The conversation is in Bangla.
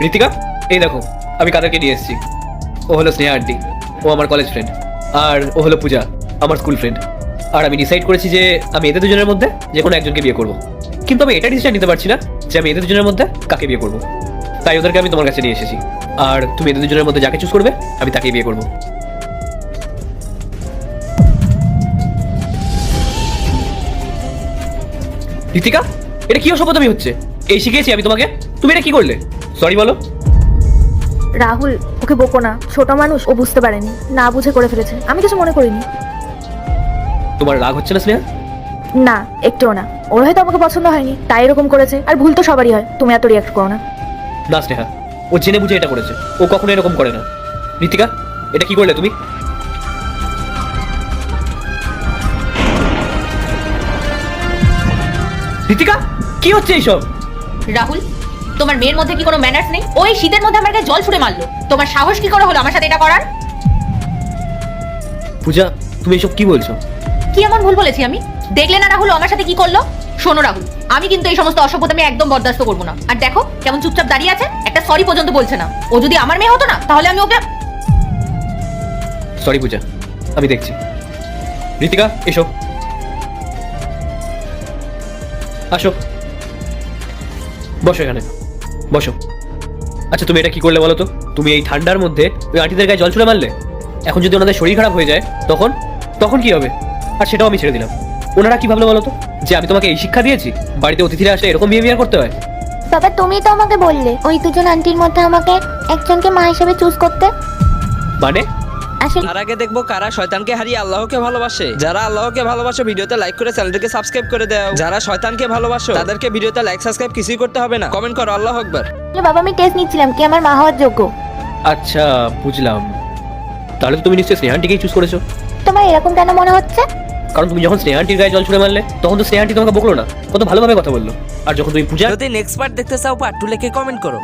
ঋতিকা, এই দেখো আমি কাদেরকে নিয়ে এসেছি। ও হলো স্নেহা আন্টি, ও আমার কলেজ ফ্রেন্ড। আর ও হলো পূজা, আমার স্কুল ফ্রেন্ড। আর আমি ডিসাইড করেছি যে আমি এদের দুজনের মধ্যে যে কোনো একজনকে বিয়ে করব। কিন্তু আমি এটা ডিসিশন নিতে পারছি না যে আমি এদের দুজনের মধ্যে কাকে বিয়ে করব। তাই ওদেরকে আমি তোমার কাছে নিয়ে এসেছি। আর তুমি এদের দুজনের মধ্যে যাকে চুজ করবে আমি তাকেই বিয়ে করব। ঋতিকা, এটা কি অসভ্যতামি হচ্ছে? এই শিখিয়েছি আমি তোমাকে, তুমি এটা কি করলে? সরি বলো। রাহুল, ওকে বকো না, ছোট মানুষ, ও বুঝতে পারেনি, না বুঝে করে ফেলেছে, আমি কিছু মনে করিনি। তোমার রাগ হচ্ছে না স্নেহা? না, একটুও না। ওর হয়তো আমাকে পছন্দ হয়নি তাই এরকম করেছে, আর ভুল তো সবারই হয়, তুমি এত রিয়াক্ট করো না। না স্নেহা, ও জেনে বুঝে এটা করেছে, ও কখনো এরকম করে না। ঋতিকা, এটা কি করলে তুমি? ঋতিকা, কি হচ্ছে এইসব? রাহুল, তোমার মেয়ের মধ্যে কি কোনো ম্যানার্স নেই? ওই শীতের মধ্যে আমার গায়ে জল ছুড়ে মারলো। তোমার সাহস কি করে হলো আমার সাথে এটা করার? পূজা, তুমি এসব কি বলছো? কি এমন ভুল বলেছি আমি? দেখলে না রাহুল আমার সাথে কি করলো? শোনো রাহুল, আমি কিন্তু এই সমস্ত অসভ্যতা আমি একদম বরদাস্ত করবো না। আর দেখো কেমন চুপচাপ দাঁড়িয়ে আছে, একটা সরি পর্যন্ত বলছে না। ও যদি আমার মেয়ে হতো না তাহলে আমি ওকে... সরি পূজা, আমি দেখছি। ঋতিকা, এসো, আসো, বসো এখানে, বসো। আচ্ছা, তুমি এটা কি করলে বলো তো? তুমি এই ঠান্ডার মধ্যে ওই আন্টিদের গায়ে জল ছুড়ে মারলে। এখন যদি ওনাদের শরীর খারাপ হয়ে যায় তখন তখন কি হবে? আর সেটাও আমি ছেড়ে দিলাম। ওনারা কি ভাবলো বলো তো, যে আমি তোমাকে এই শিক্ষা দিয়েছি বাড়িতে অতিথিরা আসে এরকম বিহেভিয়ার করতে হয়? বাবা, তুমি তো আমাকে বললে ওই দুজন আন্টির মধ্যে আমাকে একজনকে মা হিসেবে চুজ করতে। মানে? আসলে তার আগে দেখবো কারা শয়তানকে হারিয়ে আল্লাহকে ভালোবাসে। যারা আল্লাহকে ভালোবাসে ভিডিওতে লাইক করে চ্যানেলটাকে সাবস্ক্রাইব করে দাও। যারা শয়তানকে ভালোবাসো তাদেরকে ভিডিওতে লাইক সাবস্ক্রাইব কিছুই করতে হবে না, কমেন্ট করো আল্লাহু আকবার। বাবা, আমি টেস্ট নিচ্ছিলাম কি আমার মা হওয়ার যোগ্য। আচ্ছা, বুঝলাম। তাহলে তো তুমি নিশ্চয়ই স্নেহা আন্টিকেই চুজ করেছো। তোমার এরকম কেন মনে হচ্ছে? কারণ তুমি যখন স্নেহা আন্টির গায়ে জল ছুড়ে মারলে তখন তো স্নেহা আন্টি তোমাকে বকলো না, কত ভালোভাবে কথা বললো। আর যখন তুমি পূজা... যদি নেক্সট পার্ট দেখতে চাও পার্ট 2 লিখে কমেন্ট করো।